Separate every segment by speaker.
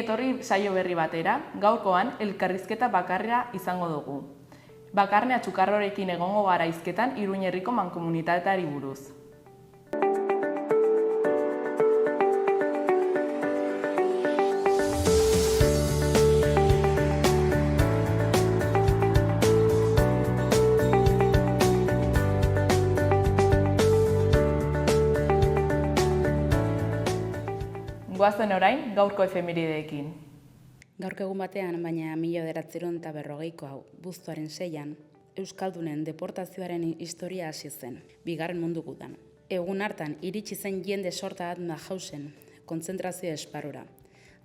Speaker 1: etorri saio berri batera, gaurkoan elkarrizketa bakarra izango dugu. Bakarne Atxukarrorekin egongo gara hizketan Iruña herriko mankomunitateari buruz. Goazen orain, gaurko efemerideekin.
Speaker 2: Gaurko egun batean, baina 1940ko abuztuaren 6an, Euskaldunen deportazioaren historia hasi zen, Bigarren Mundu Gudan. Egun hartan, iritsi zen jende sorta bat Mauthausen, kontzentrazio esparrura,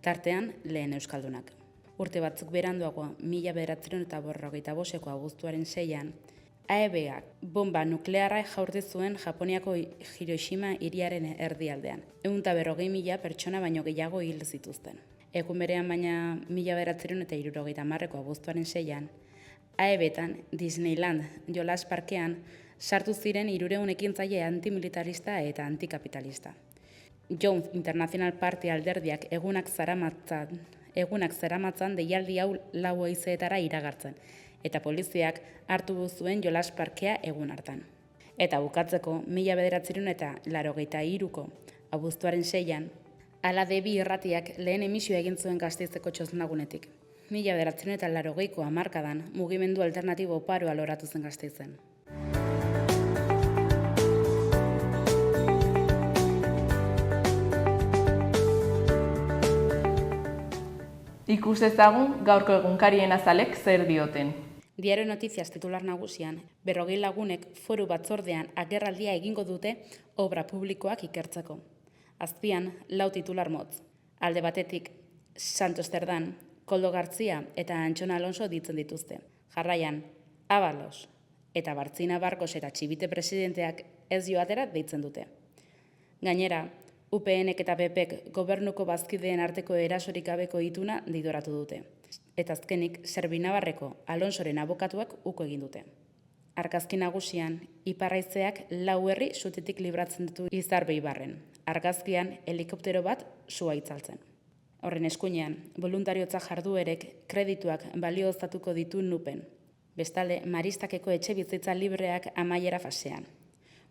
Speaker 2: tartean lehen Euskaldunak. Urte batzuk beranduago, 1945ko abuztuaren 6an, AEBak bomba nuklearra jaurti zuen Japoniako Hiroshima hiriaren erdialdean. 140.000 pertsona baino gehiago hil zituzten. Egun berean baina 1970ko abuztuaren 6an, AEBetan Disneyland jolas parkean sartu ziren 300 ekintzaile antimilitarista eta antikapitalista. Young International Party alderdiak egunak zeramatzan deialdi hau 4 haizeetara iragartzen, eta poliziak hartu zuen jolas parkea egun hartan. Eta bukatzeko, 1983ko abuztuaren 6an, Ala Debi irratiak lehen emisio egin zuen Gasteizeko txosnagunetik. 1980ko hamarkadan mugimendu alternatibo paroa loratu zen Gasteizen.
Speaker 1: Ikus ezagun gaurko egunkarien azalek zer dioten.
Speaker 2: Diario Noticias titular nagusian, 40 lagunek foru batzordean agerraldia egingo dute obra publikoak ikertzeko. Azpian, 4 titular motz. Alde batetik, Santos Zerdan, Koldo Gartzia eta Antxon Alonso ditzen dituzte. Jarraian, Abalos eta Bartzina Barkos eta Txibite presidenteak ez joatera deitzen dute. Gainera, UPNek eta PPek gobernuko bazkideen arteko erasorik gabeko ituna deitoratu dute. Eta azkenik, Zerbinabarreko Alonsoren abokatuak uko egin dute. Argazki nagusian, iparraizeak 4 herri sutetik libratzen ditu Izar Beibarren. Argazkian, helikoptero bat sua itzaltzen. Horren eskuinean, voluntariotza jarduerek kredituak balioztatuko ditu nupen. Bestalde, Maristakeko etxe bizitza libreak amaiera fasean.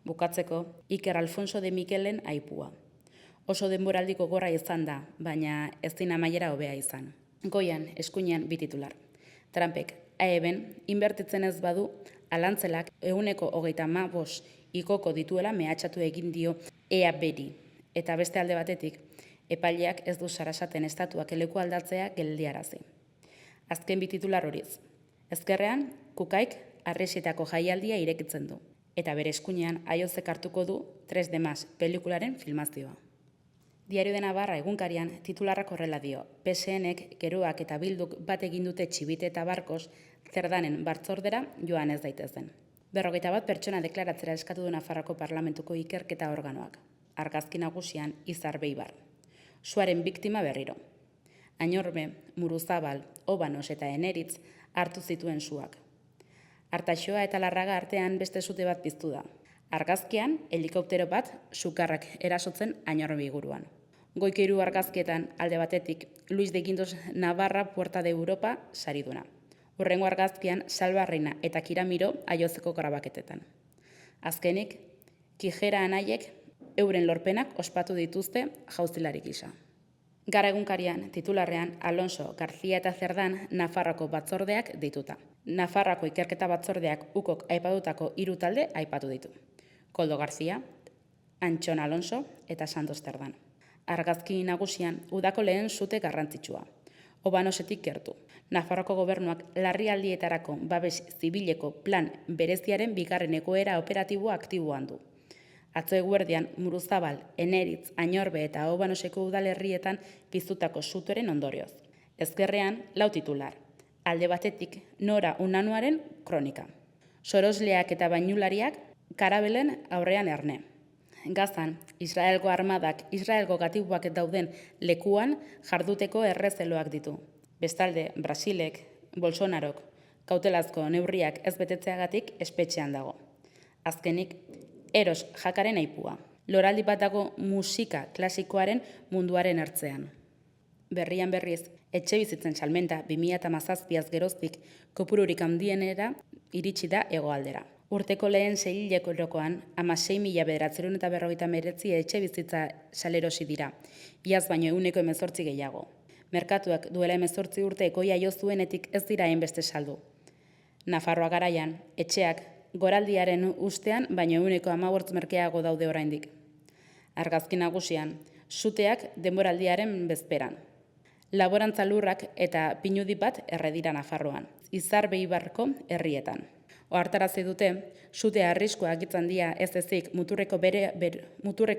Speaker 2: Bukatzeko, Iker Alfonso de Mikelen aipua. Oso denboraldiko gorra izan da, baina ezin amaiera hobea izan. Goian, eskuinean 2 titular. Trumpek, AEBen, inbertitzen ez badu, Alantzelak 135 ikoko dituela mehatxatu egin dio EABri. Eta beste alde batetik, epaileak ez du Sarasaten estatuak leku aldatzea geldiarazi. Azken 2 titular horiz. Ezkerrean, Kukaik Arresietako jaialdia irekitzen du. Eta bere eskuinean, Aiozek hartuko du 3 de Mas pelikularen filmazioa. Diario de Navarra egunkarian titularrak horrela dio. PSNek, Geroak eta Bilduk bat egin dute Txibite eta Barkos Zerdanen batzordera joan ez daitezen. 41 pertsona deklaratzera eskatu du Nafarroko Parlamentuko ikerketa organoak. Argazki nagusian Izar Beibar. Suaren biktima berriro. Añorbe, Muruzabal, Obanos eta Eneritz hartu zituen suak. Artaxoa eta Larraga artean beste sute bat piztu da. Argazkian, helikoptero bat sukarrak erasotzen Añorbe inguruan. Goiko 3 argazkietan alde batetik Luis de Guindos Navarra Puerta de Europa sariduna. Hurrengo argazkian Salva Reina eta Kiramiro Aiozeko grabaketetan. Azkenik, Kijera anaiek euren lorpenak ospatu dituzte jauzilari gisa. Gara egunkarian, titularrean, Alonso, García eta Zerdan Nafarroko batzordeak dituta. Nafarroko ikerketa batzordeak ukok aipatutako 3 talde aipatu ditu. Koldo García, Antxon Alonso eta Santos Zerdan. Argazki nagusian, udako lehen sute garrantzitsua. Obanosetik gertu. Nafarroko gobernuak larrialdietarako babes zibileko plan bereziaren 2. egoera operatiboa aktiboan du. Atzo eguerdian, Muruzabal, Eneritz, Añorbe eta Obanoseko udalerrietan piztutako sutoren ondorioz. Ezkerrean, 4 titular. Alde batetik, Nora Unanuaren kronika. Sorosleak eta bainulariak karabelen aurrean erne. Gazan, Israelgo armadak Israelgo gatibuak dauden lekuan jarduteko errezeloak ditu. Bestalde, Brasilek, Bolsonarok, kautelazko neurriak ez betetzeagatik espetxean dago. Azkenik, Eros Jakaren aipua. Loraldi bat dago musika klasikoaren munduaren ertzean. Berrian berriz, etxe bizitzen salmenta 2017az geroztik kopururik handienera iritsi da hegoaldera. Urteko lehen seihilekoan 16.959 etxe bizitza salerosi dira, iaz baino 18% gehiago. Merkatuak duela 18 urte ekoia jo zuenetik ez dira hainbeste saldu. Nafarroa garaian, etxeak goraldiaren ustean baino 15% merkeago daude oraindik. Argazki nagusian, suteak denboraldiaren bezperan. Laborantza lurrak eta pinudi bat erre dira Nafarroan, Izar Beibarko herrietan. Ohartarazi dute, sutea arriskua agitzen dira ez ezik muturreko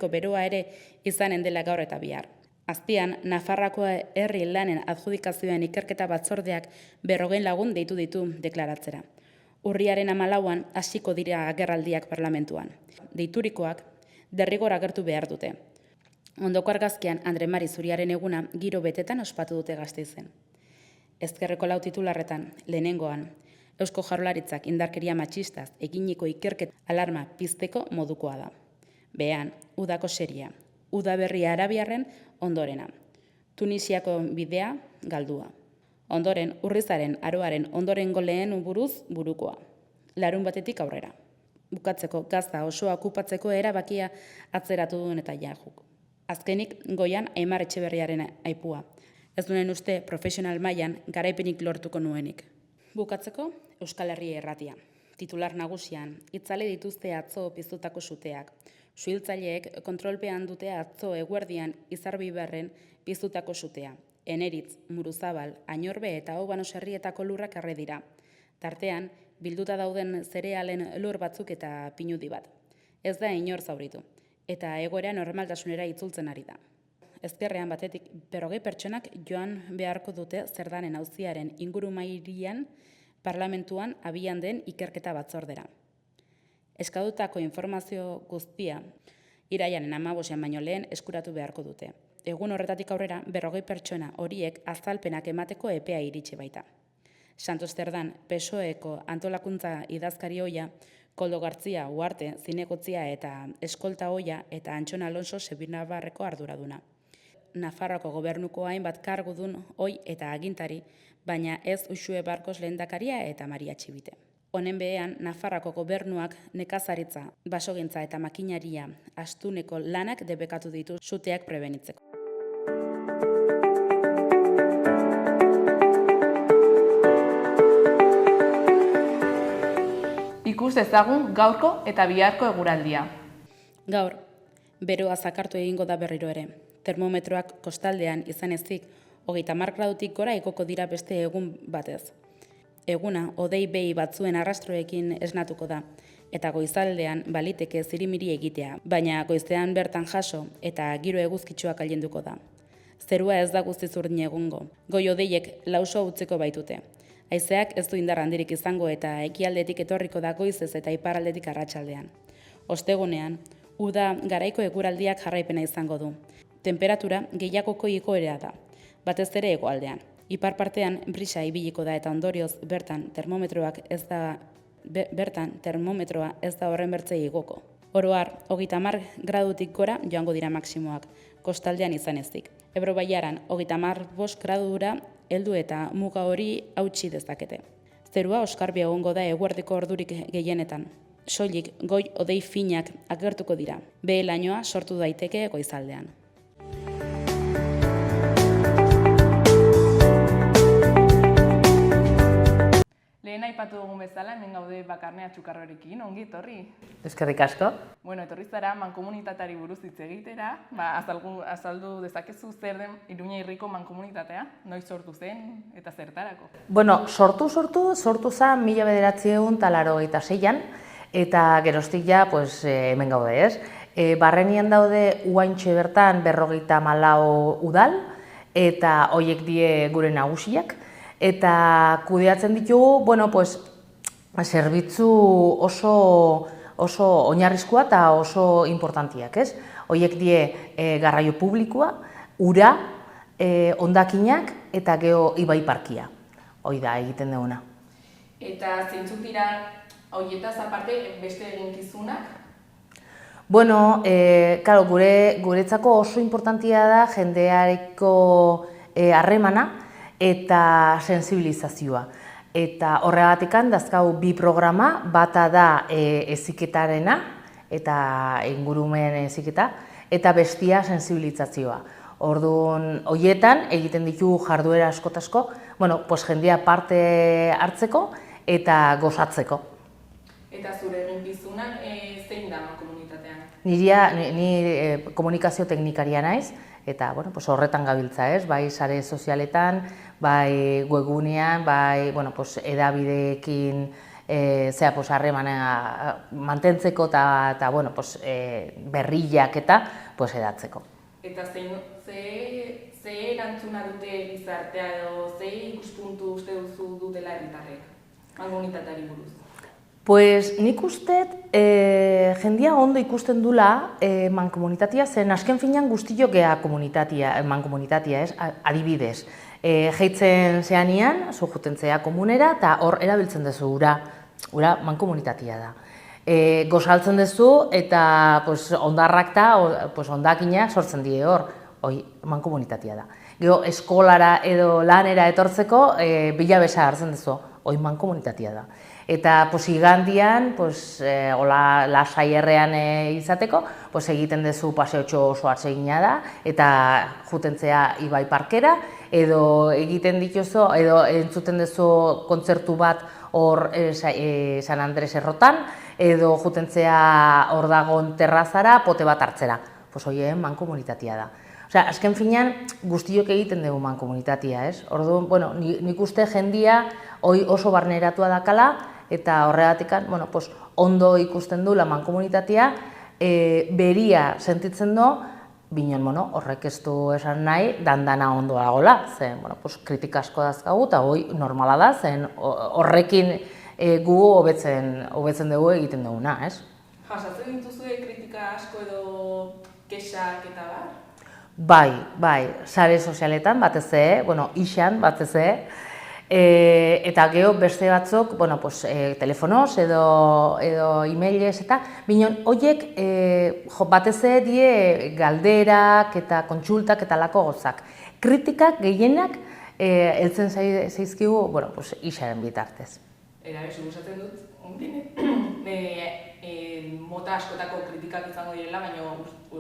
Speaker 2: beroa ere izanen dela gaur eta bihar. Azpian, Nafarroako herri lanen adjudikazioen ikerketa batzordeak 40 lagun deitu ditu deklaratzera. Urriaren 14an hasiko dira agerraldiak parlamentuan. Deiturikoak derrigor agertu behar dute. Ondoko argazkian Andre Mari Zuriaren eguna giro betetan ospatu dute Gasteizen. Ezkerreko 4 titularretan, lehenengoan, Eusko Jaurlaritzak indarkeria matxistaz eginiko ikerketa alarma pizteko modukoa da. Behan, udako seria, udaberria arabiarren ondorena. Tunisiako bidea galdua. Ondoren, Urrizaren aroaren ondorengo lehen buruz burukoa. Larun batetik aurrera. Bukatzeko Gaza osoa okupatzeko erabakia atzeratu duen eta jajuk. Azkenik, goian Aimar Etxeberriaren aipua. Ez duen uste profesional mailan garaipenik lortuko nuenik. Bukatzeko, Euskal Herria Irratia. Titular nagusian, itzale dituzte atzo piztutako suteak. Suhiltzaileek kontrolpean dute atzo eguerdian Izar Beibarren piztutako sutea. Eneritz, Muruzabal, Añorbe eta Obanos herrietako lurrak erre dira. Tartean, bilduta dauden zerealen lur batzuk eta pinudi bat. Ez da inor zauritu, eta egoera normaltasunera itzultzen ari da. Ezkerrean batetik 40 pertsonak joan beharko dute Zerdanen auziaren ingurumairian parlamentuan abian den ikerketa batzordera. Eskadutako informazio guztia iraiaren 15ean baino lehen eskuratu beharko dute. Egun horretatik aurrera 40 pertsona horiek azalpenak emateko epea iritsi baita. Santos Zerdan, PSOEko antolakuntza idazkari ohia, Koldo Gartzia, Uarte, Zinegotzia eta Eskolta ohia eta Antxon Alonso Sebinabarreko arduraduna. Nafarroako gobernuko hainbat kargudun ohi eta agintari, baina ez Uxue Barkos lehendakaria eta Maria Txibite. Honen behean, Nafarroako gobernuak nekazaritza, basogintza eta makinaria astuneko lanak debekatu ditu suteak prebenitzeko.
Speaker 1: Ikus dezagun gaurko eta biharko eguraldia.
Speaker 2: Gaur, beroa zakartu egingo da berriro ere. Termometroak kostaldean izan ezik, 30 gradutik gora igoko dira beste egun batez. Eguna, hodei behi batzuen arrastroekin esnatuko da, eta goizaldean baliteke zirimiri egitea, baina goizean bertan jaso eta giro eguzkitsuak aldenduko da. Zerua ez da guztiz urdin egongo, goi hodeiek lauso utzeko baitute. Haizeak ez du indar handirik izango eta ekialdetik etorriko da goizez eta iparraldetik arratsaldean. Ostegunean, uda garaiko eguraldiak jarraipena izango du. Temperatura gehiagoko igoera da, batez ere hegoaldean. Ipar partean brisa ibiliko da eta ondorioz bertan termometroa ez da horren bertzei igoko. Oro har, 30 gradutik gora joango dira maksimoak, kostaldean izan ezik. Ebro Bailaran 35 gradura heldu eta muga hori hautsi dezakete. Zerua oskarbi egongo da eguerdiko ordurik gehienetan. Soilik goi hodei finak agertuko dira. Behe-lainoa sortu daiteke goizaldean.
Speaker 1: Lehen aipatu dugun bezala, hemen gaude Bakarne Atxukarrorekin, ongi etorri.
Speaker 3: Eskerrik asko.
Speaker 1: Bueno, etorri zara mankomunitatari buruz hitz egitera, azaldu dezakezu zer den Iruña Irriko mankomunitatea, noiz sortu zen eta zertarako.
Speaker 3: Bueno, sortu zen 1986an, eta geroztik ja hemen gaude, ez? Barrenian daude uaintxe bertan 54 udal, eta hoiek die gure nagusiak. Eta kudeatzen ditugu, zerbitzu oso oinarrizkoa eta oso importantiak, ez? Hoiek die garraio publikoa, ura, hondakinak eta gero ibai parkia. Hoi da egiten duguna.
Speaker 1: Eta zeintzuk dira horietaz aparte beste eginkizunak?
Speaker 3: Guretzako oso importantia da jendeareko harremana eta sensibilizazioa. Eta horregatikan dazkau bi programa, bata da heziketarena eta ingurumen heziketa, eta bestia sensibilizazioa. Orduan, horietan egiten ditugu jarduera askotasko, jendea parte hartzeko eta gozatzeko.
Speaker 1: Eta zure eginkizunan zein da mankomunitatean?
Speaker 3: Ni komunikazio teknikaria naiz, eta horretan gabiltza, bai sare sozialetan, bai webgunean, bai edabideekin harremana mantentzeko eta berriak eta edatzeko.
Speaker 1: Eta ze erantzuna dute gizartea edo ze ikuspuntu uste duzu dutela herritarrek mankomunitateari buruz?
Speaker 3: Pues nik uste jendia ondo ikusten dula mankomunitatea, zen azken finean guztiok gea mankomunitatea, adibidez. Jeitzen zeanian, zu juten zea komunera, eta hor erabiltzen duzu ura mankomunitatea da. Gozaltzen duzu eta ondarrak eta ondakina sortzen die hor, hoi mankomunitatea da. Gero eskolara edo lanera etortzeko bilabesa hartzen duzu, hoi mankomunitatea da. Eta igandian, lasai errean izateko, egiten duzu paseotxo oso atsegina da, eta jutentzea Ibai Parkera, edo egiten dituzu, edo entzuten duzu kontzertu bat hor San Andres Errotan, edo jutentzea hor dagoen terrazara pote bat hartzera. Hoien mankomunitatea da. Azken finean, guztiok egiten dugu mankomunitatea, ez? Orduan, nik uste jendia oso barneratua dakala, eta horregatik ondo ikusten du la mankomunitatea, beria sentitzen du, binen horrek ez du esan nahi, dandana ondo dagoela, zen kritika asko dazkagu, eta normala da, zen horrekin gu hobetzen dugu egiten duguna, ez?
Speaker 1: Jasatzen dituzue kritika asko edo kexak eta bar?
Speaker 3: Bai, sare sozialetan batez ixan batez eta geho beste batzuk, telefonoz edo e-mailez eta binon, horiek batez die galderak eta kontsultak eta lako gozak. Kritikak gehienak heltzen zaizkigu, ixaren bitartez.
Speaker 1: Suposatzen dut, mota askotako kritikak izango direla, baina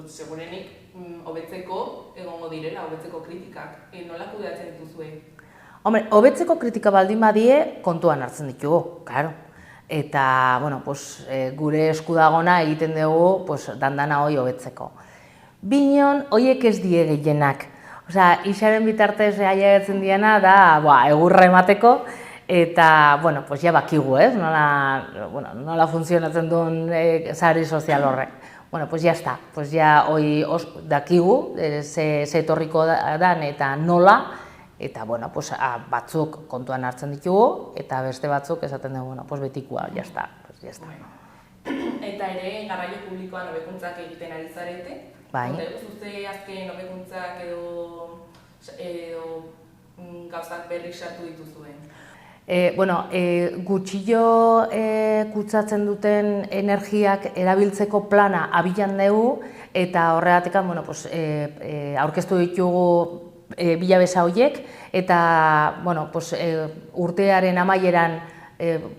Speaker 1: segurenik hobetzeko egongo direla, hobetzeko kritikak. Nola kudeatzen dituzue?
Speaker 3: Hobetzeko kritika baldin badie kontuan hartzen ditugu, claro. Eta, gure eskudagona egiten dugu dandana hoi hobetzeko. Binon, hoiek ez die gehienak. Ixaren bitartez ailegatzen diena da, egurra emateko, eta, ja bakigu, nola funtzionatzen duen sare sozial horrek. Ja está, hoi dakigu, ze etorriko dan eta nola, eta batzuk kontuan hartzen ditugu, eta beste batzuk esaten dugu, betikoa, ya está.
Speaker 1: Eta ere, garraio publikoan hobekuntzak egiten ari zarete?
Speaker 3: Bai.
Speaker 1: Zuze azken hobekuntzak edo gauzak berrik sartu dituzuen?
Speaker 3: Gutxillo kutsatzen duten energiak erabiltzeko plana abilan dugu, eta horregatik aurkeztu ditugu bilabesa horiek, eta urtearen amaieran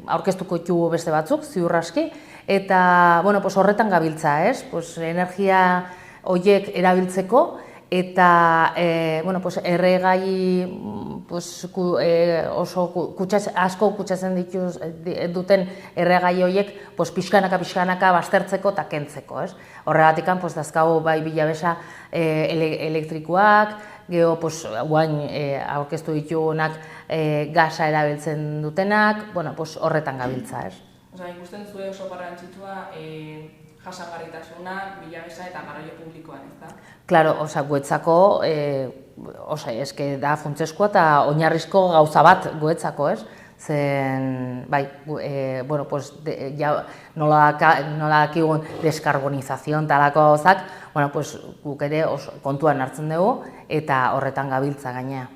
Speaker 3: aurkeztuko ditugu beste batzuk, ziur aski, eta horretan gabiltza, energia horiek erabiltzeko, eta erregai oso asko kutsatzen duten erregai horiek pixkanaka baztertzeko eta kentzeko. Horregatik dazkagu bai bilabesa elektrikoak, geho guain aurkeztu ditugunak gasa erabiltzen dutenak, horretan gabiltza.
Speaker 1: Ikusten zuen oso garrantzitsua jasangarritasuna, bilabesa eta garraio publikoan, ez da?
Speaker 3: Claro, guetzako, da funtsezkoa eta oinarrizko gauza bat guetzako, Zen, bai, nola dakigun deskarbonizazion talako gauzak, guk ere kontuan hartzen dugu eta horretan gabiltza gainea.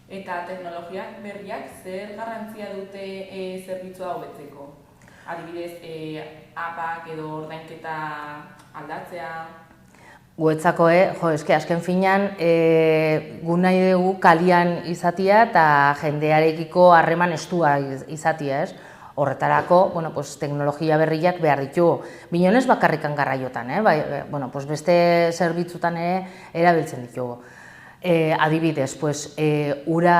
Speaker 1: Eta teknologiak berriak zer garrantzia dute zerbitzua hobetzeko? Adibidez, apak edo ordainketa aldatzea?
Speaker 3: Guetzako, eske azken finan, gu nahi dugu kalian izatia eta jendearekiko harreman estua izatia, ez? Horretarako, teknologia berriak behar ditugu. Binonez bakarrikan garraiotan, beste zerbitzutan erabiltzen ditugu. Adibidez, ura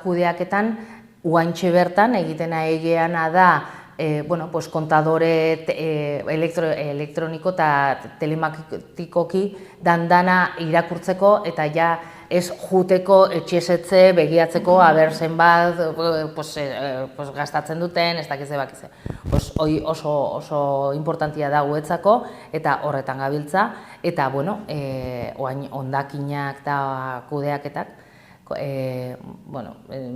Speaker 3: kudeaketan, uantxe bertan egiten egeana da, kontadore elektroniko eta telematikoki dandana irakurtzeko eta ja ez juteko etxesetze begiatzeko aber zenbat gastatzen duten, ez dakize bakize. Hoi oso importantia da guetzako eta horretan gabiltza eta hondakinak eta kudeaketak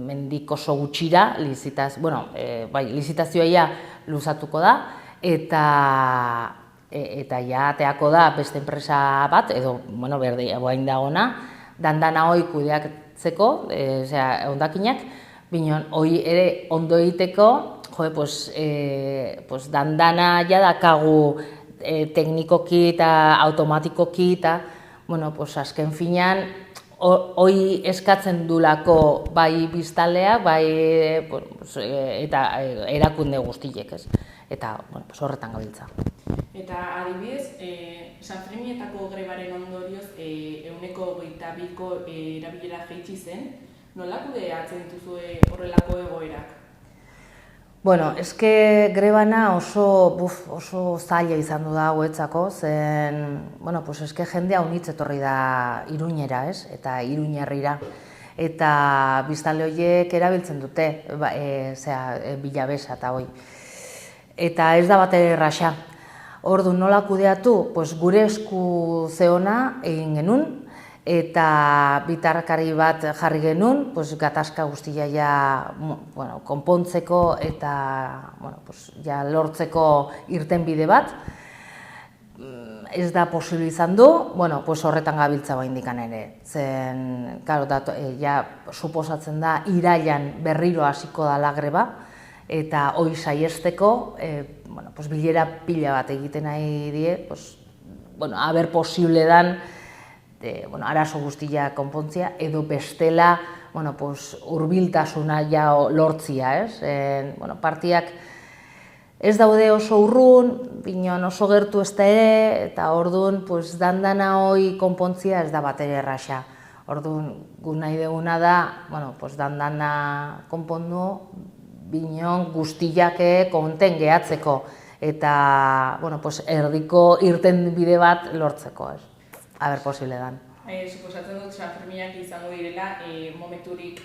Speaker 3: mendik oso gutxira, lizitazioa luzatuko da, eta ateako da beste enpresa bat, edo, boain dagona, dandana hoi kudeatzeko, hondakinak, binon, hoi ere ondo egiteko, dandana jadakagu teknikoki eta automatikoki, eta, azken finan, hoi eskatzen dulako bai biztanleak, eta erakunde guztiek, ez? Eta horretan gabiltza.
Speaker 1: Eta adibidez, Sanferminetako grebaren ondorioz, 22ko erabilera jaitsi zen, nola kudeatzen dituzue horrelako egoerak?
Speaker 3: Eske grebana oso zaila izan du da guetzako, zen, eske jendea unitz etorri da Iruñera, ez? Eta Iruñerrira. Eta biztanle horiek erabiltzen dute, Bilabesa eta hoi. Eta ez da bat erraxa. Ordu nola kudeatu, gure esku zeona egin genuen, eta bitarkari bat jarri genuen, gatazka guztia konpontzeko eta lortzeko irtenbide bat. Ez da posible izan du, horretan gabiltza oraindikan ere. Zen, suposatzen da, irailan berriro hasiko dela greba, eta hori saiesteko, bilera pila bat egiten nahi die, aber posible dan, arazo guztia konpontzia, edo bestela hurbiltasuna lortzia, ez? Partiak ez daude oso urrun, binon oso gertu ez da ere, eta orduan dandana hoi konpontzia ez da bat ere erraxa. Orduan, gu nahi duguna da, dandana konpondu, binon guztiak konten gehatzeko, eta erdiko irten bide bat lortzeko, ez? Aber posible dan.
Speaker 1: Suposatzen dut Sanferminak izango direla momenturik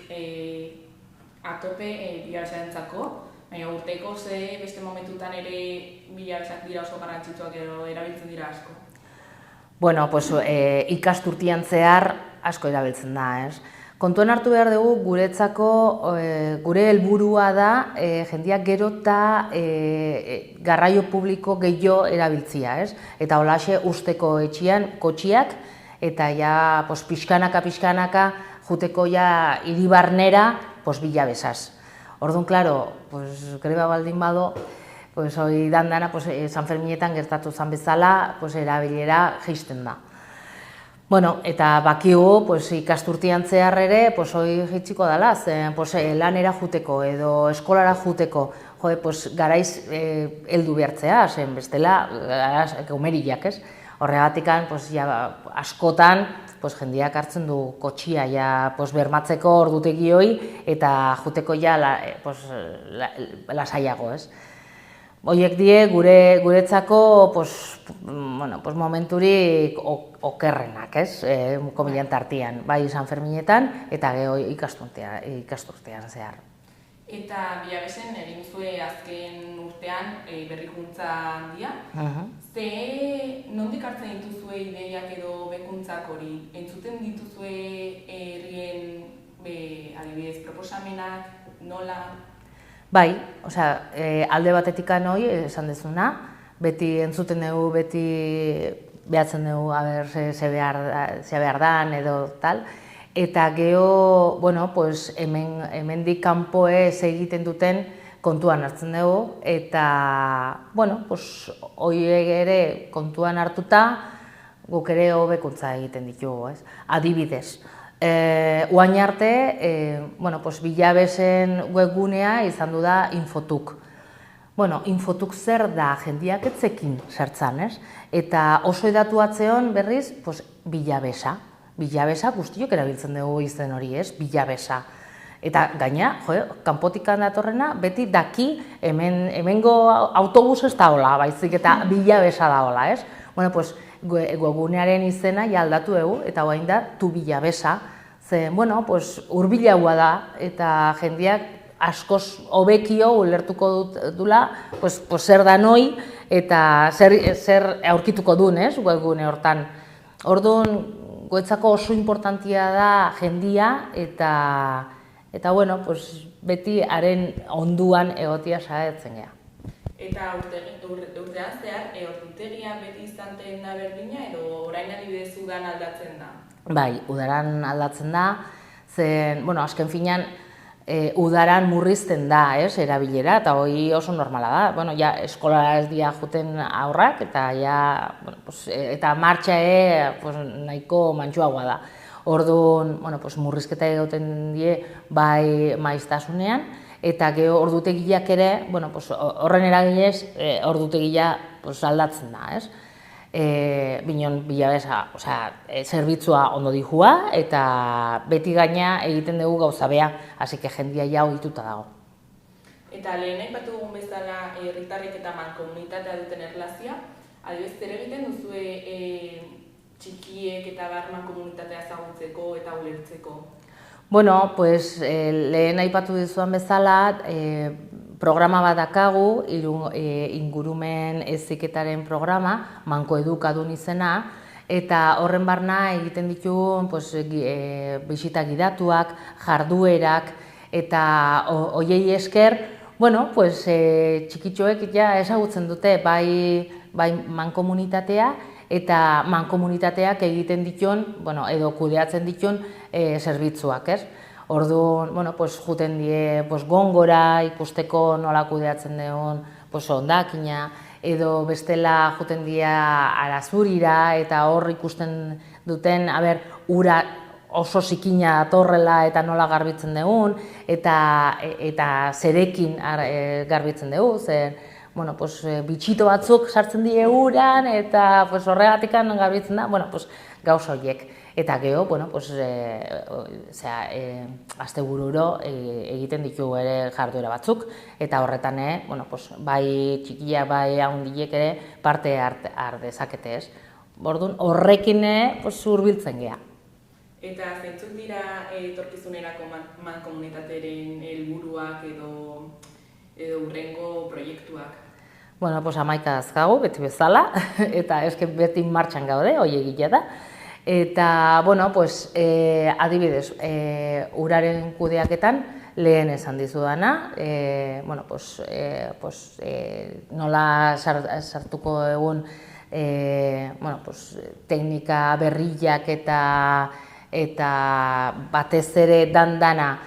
Speaker 1: atope bilabesarentzako, baina urteko ze beste momentutan ere bilabesak dira oso garrantzitsuak edo erabiltzen dira asko?
Speaker 3: Ikasturtean zehar asko erabiltzen da, ez? Kontuan hartu behar dugu guretzako gure helburua da jendeak gero eta garraio publiko gehiago erabiltzia, ez? Eta holaxe usteko etxian kotxiak eta pixkanaka juteko hiribarnera Bilabesaz. Orduan, klaro, greba baldin bado, hori dandana Sanferminetan gertatu zan bezala erabilera jaisten da. Eta bakigu ikasturtean zehar ere hori jaitsiko dela, lanera juteko edo eskolara juteko garaiz heldu behartzea, zen bestela gaumeriak, ez? Horregatik askotan jendeak hartzen du kotxia bermatzeko ordutegi hori eta juteko lasaiago, ez? Horiek die guretzako momenturik okerrenak, ez? Komilean tartian, bai Sanferminetan eta geho ikasturtean zehar.
Speaker 1: Eta Bilabesen egin zuen azken urtean berrikuntza handia. Nondik hartzen dituzue ideiak edo bekuntzak hori? Entzuten dituzue herrien adibidez proposamenak, nola?
Speaker 3: Bai, alde batetik hori esan dezuna, beti entzuten dugu, beti behatzen dugu ze behar dan edo tal. Eta geho, hemendik kanpoe egiten duten kontuan hartzen dugu, eta horiek ere kontuan hartuta, guk ere hobekuntza egiten ditugu, ez? Adibidez, oain arte, Bilabesen webgunea izan du da Infotuk. Infotuk zer da jendiak etzekin zertzan, ez? Eta oso edatu atzeon berriz, Bilabesa. Bilabesa guztiok erabiltzen dugu izen hori, ez? Bilabesa. Eta gaina, kanpotikan datorrena, beti daki hemengo autobus ez da hola, baizik eta Bilabesa da hola, ez? Webgunearen izena ja aldatu dugu, eta orain da Tu Bilabesa. Zen, hurbilagoa da, eta jendiak askoz hobekio ulertuko dula, zer da noi, eta zer aurkituko duen, ez, webgune hortan. Orduan, guretzako oso importantia da jendia, eta beti haren onduan egotia saiatzen gea.
Speaker 1: Eta urtean zehar, ordutegia beti izan da berdina, edo orain adibidez udan aldatzen da?
Speaker 3: Bai, udaran aldatzen da, zen, azken finean, udaran murrizten da, erabilera, eta hori oso normala da. Ja, eskolara ez dira juten aurrak, eta martxa nahiko mantxuagoa da. Orduan, murrizketa egoten die bai maiztasunean, eta gero ordutegiak ere, horren eraginez, ordutegia aldatzen da, ez? Binon Bilabesa, zerbitzua ondo dihua, eta beti gaina egiten dugu gauza bea, hasi que jendia ja ohituta dago.
Speaker 1: Eta lehen aipatu dugun bezala herritarrek eta mankomunitatea duten erlazioa, adibidez zer egiten duzue txikiek eta mankomunitatea ezagutzeko eta ulertzeko?
Speaker 3: Lehen aipatu dizuan bezala, programa bat dakagu, ingurumen heziketaren programa, Manko Edukadun izena, eta horren barna egiten ditugu bisita gidatuak, jarduerak, eta horiei esker, txikitxoek ja ezagutzen dute bai mankomunitatea, eta mankomunitateak egiten dituen, edo kudeatzen dituen zerbitzuak, ez? Orduan, juten die gongora ikusteko nola kudeatzen duen hondakina, edo bestela juten die Arazurira, eta hor ikusten duten, ura oso zikina datorrela eta nola garbitzen dugun, eta zerekin garbitzen dugu, zer, bitxito batzuk sartzen die uran, eta horregatik garbitzen da, gauza horiek. Eta gero, astebururo egiten ditugu ere jarduera batzuk, eta horretan, bai txikia, bai handiek ere parte har dezakete, ez. Orduan, horrekin hurbiltzen gea.
Speaker 1: Eta zeintzuk dira etorkizunerako mankomunitateren helburuak edo hurrengo proiektuak?
Speaker 3: 11 dazkagu, beti bezala, eta eske beti martxan gaude, hori egia da. Eta, adibidez, uraren kudeaketan lehen esan dizudana, nola sartuko egun teknika berriak eta batez ere dandana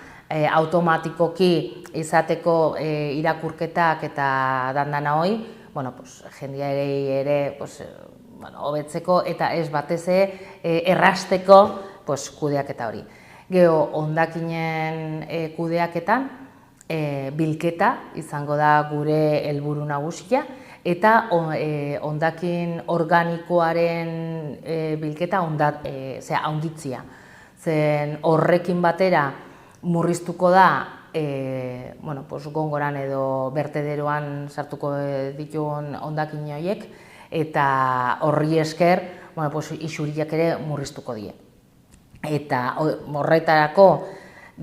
Speaker 3: automatikoki izateko irakurketak eta dandana hoi, jendia ere hobetzeko eta ez batez errasteko kudeaketa hori. Gero, hondakinen kudeaketan, bilketa izango da gure helburu nagusia, eta hondakin organikoaren bilketa handitzea. Zen horrekin batera murriztuko da gongoran edo bertederoan sartuko dituen hondakin horiek, eta horri esker isuriak ere murriztuko die. Eta horretarako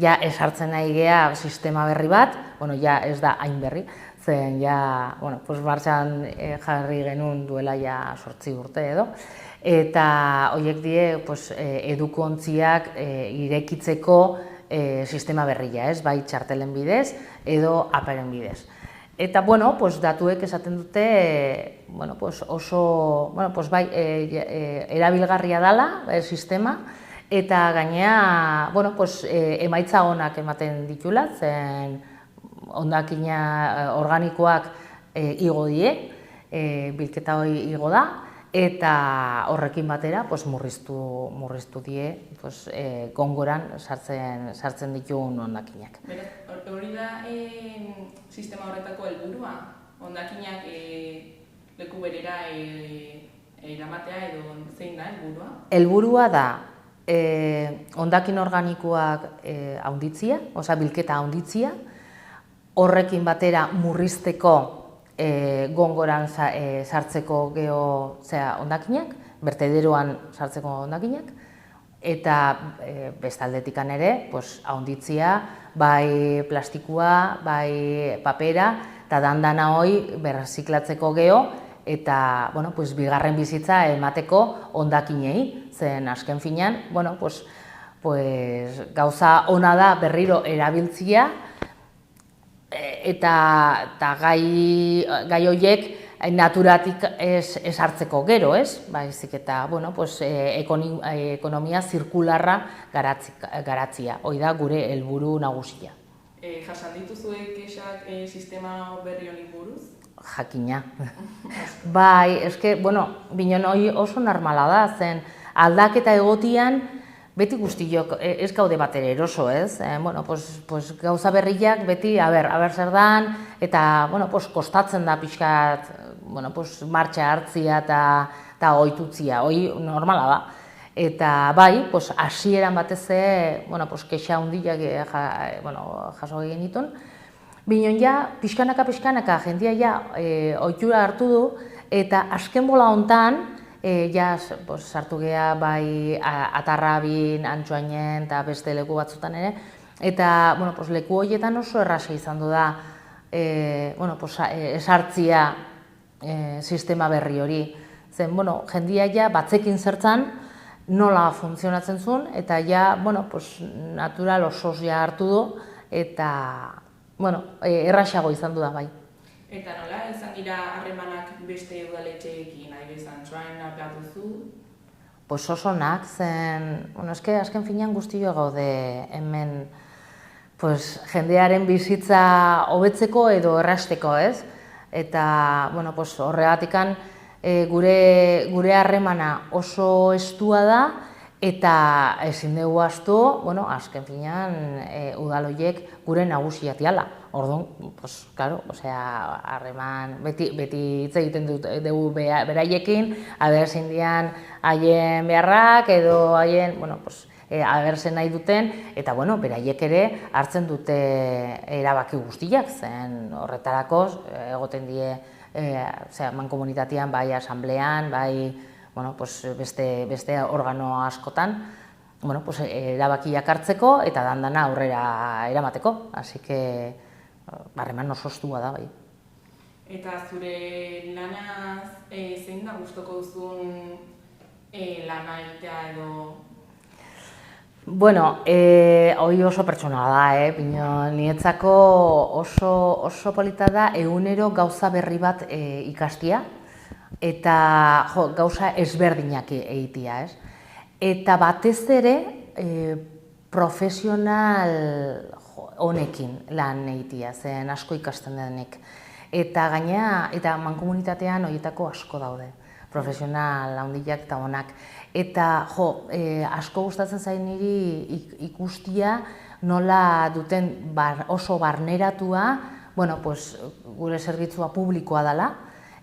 Speaker 3: ja esartzen nahi gea sistema berri bat, ja ez da hain berri, zen ja martxan jarri genuen duela ja 8 urte edo, eta horiek die edukontziak irekitzeko sistema berria, ez, bai txartelen bidez edo aparen bidez. Eta, datuek esaten dute oso, erabilgarria dela sistema, eta gainea, emaitza onak ematen ditula, zen hondakina organikoak igo die, bilketa hori igo da, eta horrekin batera pues, murriztu die pues, gongoran sartzen ditugun hondakinak.
Speaker 1: Beraz, hori da sistema horretako helburua, hondakinak leku berera eramatea edo zein da helburua?
Speaker 3: Helburua da hondakin organikoak handitzia, osea bilketa handitzia, horrekin batera murrizteko gongoran sartzeko hondakinak, bertederoan sartzeko hondakinak, eta bestaldetikan ere, handitzia, bai plastikua, bai papera, eta dandana hoi berreziklatzeko eta bigarren bizitza emateko hondakinei, zen azken finean, gauza ona da berriro erabiltzia, eta gai horiek naturatik ez hartzeko gero, ez? Baizik eta, ekonomia zirkularra garatzia, hori da gure helburu nagusia.
Speaker 1: Jasan dituzuek kexak sistema berri honi buruz?
Speaker 3: Jakina. Bai, binon hori oso normala da, zen aldaketa egotian, beti guztiok ez gaude bat ere eroso, ez? Gauza berriak beti, aber zer dan, eta kostatzen da pixkat martxa hartzia eta ohitutzia, hori normala da. Eta bai, hasieran batez kexa handiak jaso egin ditun, binon ja, pixkanaka jendia ohitura hartu du, eta azken bola hontan, sartu geha bai Atarrabin, Antsoainen eta beste leku batzutan ere, eta leku horietan oso erraza izan du da esartzia sistema berri hori. Zen, jendia ja batzekin zertzan nola funtzionatzen zuen, eta ja, natural osoz ja hartu du, eta errazago izan du da bai.
Speaker 1: Eta nola, izan dira harremanak beste udaletxeekin, Antsoain aipatu zu?
Speaker 3: Oso onak, zen, azken finean guztio gaude hemen jendearen bizitza hobetzeko edo errasteko, ez? Eta horregatikan gure harremana oso estua da, eta ezin dugu ahaztu, azken finean udaloiek gure nagusiak diala. Orduan, harreman, beti hitz egiten dugu beraiekin, ezin dian haien beharrak edo haien, agertzen nahi duten, eta beraiek ere hartzen dute erabaki guztiak, zen horretarako egoten die mankomunitatean, bai asamblean, bai beste organo askotan, erabakiak hartzeko eta dandana aurrera eramateko, así que harreman oso estua da, bai.
Speaker 1: Eta zure lanaz zein da gustoko duzun lana egitea edo?
Speaker 3: Hori oso pertsonala da, niretzako oso polita da egunero gauza berri bat ikastia, eta gauza ezberdinak egitea, ez? Eta batez ere profesional honekin lan egitea, zen asko ikasten denik. Eta gainera, eta mankomunitatean horietako asko daude, profesional handiak eta onak. Eta asko gustatzen zain niri ikustia nola duten oso barneratua, gure zerbitzua publikoa dela,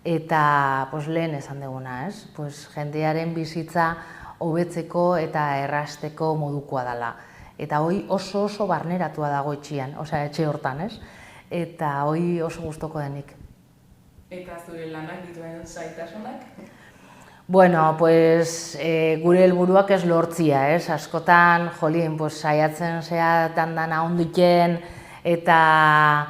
Speaker 3: eta lehen esan duguna, ez? Jendearen bizitza hobetzeko eta errasteko modukoa dela. Eta hori oso barneratua dago etxean, etxe hortan, ez? Eta hori oso gustoko denik.
Speaker 1: Eta zure lanak dituen zaitasunak?
Speaker 3: Gure helburuak ez lortzia, ez? Askotan, saiatzen zea dana ondiken, eta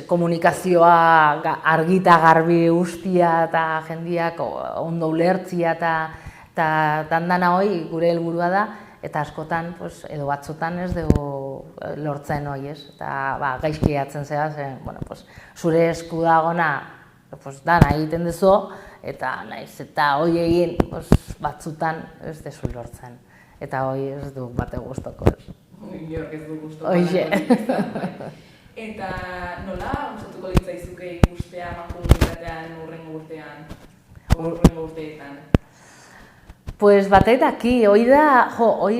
Speaker 3: komunikazioa argita garbi ustia eta jendiak ondo ulertzia eta dana hoi gure helburua da, eta askotan, edo batzutan ez dugu lortzen hoi, ez? Eta gaizki atzen zea, zure esku dagona dana egiten duzu, eta naiz, eta hoi egin batzutan ez duzu lortzen. Eta hoi ez du bate gustoko, ez?
Speaker 1: Inork ez du gustoko. Eta nola gustatuko litzaizuke ikustea mankomunitatean hurrengo urtean? hurrengo urteetan?
Speaker 3: Pues batek daki, hori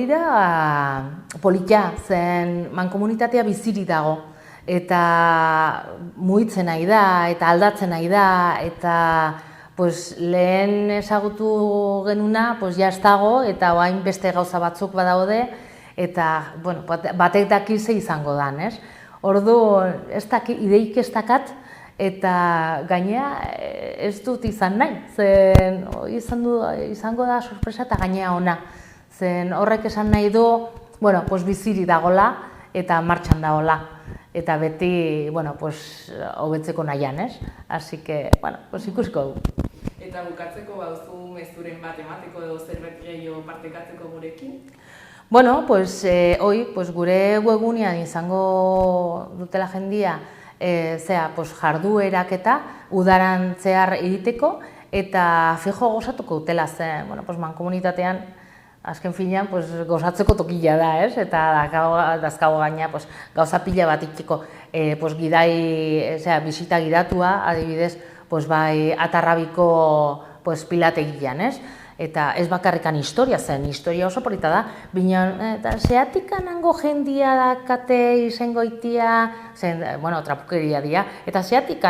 Speaker 3: da politia, zen mankomunitatea biziri dago, eta mugitzen nahi da, eta aldatzen nahi da, eta pues, lehen ezagutu genuna, pues, ja ez dago, eta orain beste gauza batzuk badaude, eta bueno, batek daki ze izango dan, ez? Ordu, ideik ez dakat, eta gainea ez dut izan nahi, zen izango da sorpresa eta gainea ona. Zen horrek esan nahi du, bueno, pues biziri dagola eta martxan dagola. Eta beti, bueno, pues hobetzeko nahian, ez? Así que, bueno, pues ikusiko du.
Speaker 1: Eta bukatzeko bauzu mezuren bat emateko edo zerbait gehiago partekatzeko gurekin?
Speaker 3: Bueno, pues gure webgunean izango dutela jendia pues jarduerak eta udaran zehar egiteko eta fijo gozatuko dutela zen, bueno, pues mankomunitatean azken finean pues gozatzeko tokia da, ez? Eta dazkago gaina pues gauza pila bat itxiko pues gidai, bisita gidatua, adibidez, pues bai Atarrabiko pues pilategian, ez? Eta ez bakarrikan historia zen, historia oso polita da, baina eta zeatik anango jendia dakate izengoitia, zen, bueno, trapukeria dira, eta zeatik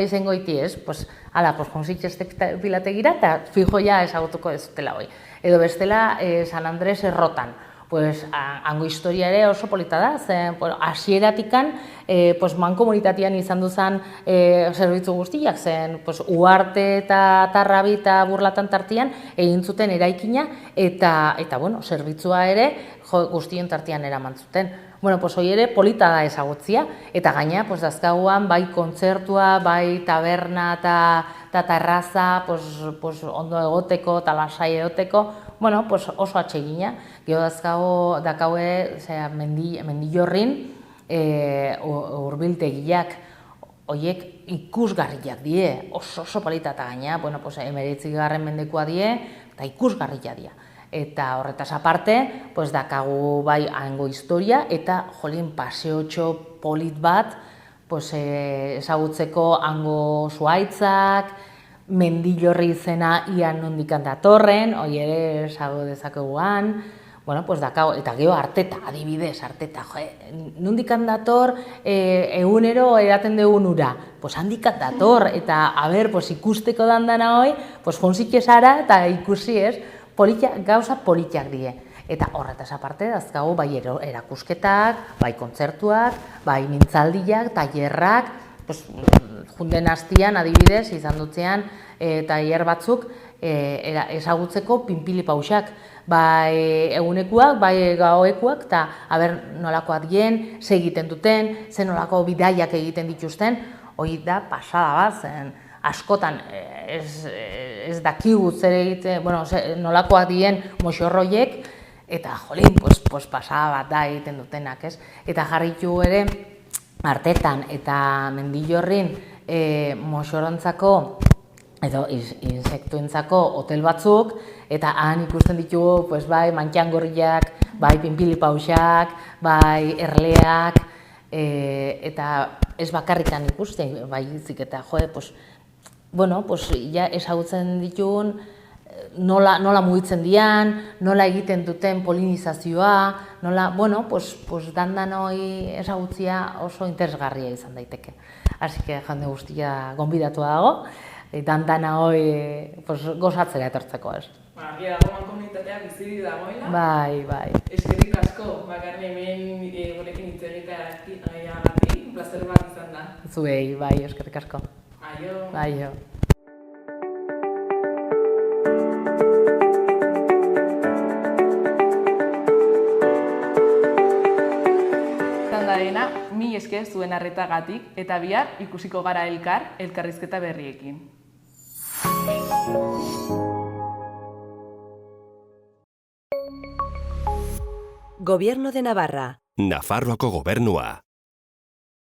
Speaker 3: izengoiti ez, pues, ala, pues, jonzitxeste pilategira, eta fijo ja ezagutuko ez dutela hoi. Edo bestela, San Andres Errotan, pues, hango historia ere oso polita da, zen, hasieratikan, pues, mankomunitatean izan duzan zerbitzu guztiak, zen, pues, Uarte eta Atarrabi eta Burlatan tartean egin zuten eraikina, eta bueno, zerbitzua ere guztien tartean eraman zuten. Bueno, pues, hoi ere polita da ezagutzia, eta gaina, pues, dazkaguan, bai kontzertua, bai taberna eta terraza, pues, ondo egoteko eta lasai egoteko, bueno, pues, oso atsegina. Gero dakaue Mendillorrin hurbiltegiak, horiek ikusgarriak die, oso polita eta gaina, bueno, pues, 19. mendekoa die, eta ikusgarriak die. Eta horretaz aparte, pues, dakagu bai hango historia, eta jolin paseotxo polit bat, pues, ezagutzeko hango zuhaitzak, Mendillorri izena ian nondikan datorren, hori ere ezagu dezakeguan, bueno, pues dakau, eta gero Arteta, adibidez, Arteta, nondikan dator egunero eraten dugun ura, pues handikan dator, eta pues ikusteko dandana hoi, pues jonzikesara eta ikusi ez, gauza politiak die. Eta horretaz aparte, dazkagu bai erakusketak, bai kontzertuak, bai mintzaldiak, tailerrak, pues, junden hastian, adibidez, izan dutzean, tailer batzuk ezagutzeko pinpili pausak, bai egunekuak, bai gauekuak, eta nolakoak dien, ze egiten duten, ze nolako bidaiak egiten dituzten, hori da pasada bat, zen askotan ez dakigu zer egiten, bueno, nolakoak dien moxorroiek, eta jolin, pues pasada bat da egiten dutenak, ez? Eta jarritu ere, Artetan eta Mendillorrin moxorontzako edo insektuentzako hotel batzuk, eta han ikusten ditugu, pues, bai mantxangorriak, bai pinpilipausak, bai erleak, eta ez bakarrikan ikusten, bai izik eta pues, bueno, pues, ja ezagutzen ditugun, nola mugitzen dian, nola egiten duten polinizazioa, nola, bueno, pues dandan hori ezagutzia oso interesgarria izan daiteke. Así que jende guztia gonbidatua dago, dandana hori gozatzera etortzeko, ez.
Speaker 1: Argi dago mankomunitatea biziri dagoela.
Speaker 3: Bai.
Speaker 1: Eskerrik asko, bakarri hemen gurekin hitz egiteagatik, plazer bat izan da.
Speaker 3: Zuei, bai, eskerrik asko.
Speaker 1: Aio.
Speaker 3: Aio.
Speaker 1: Mi esker zuen arretagatik, eta bihar ikusiko gara elkarrizketa berriekin.
Speaker 4: Gobierno de Navarra.
Speaker 5: Nafarroako gobernua.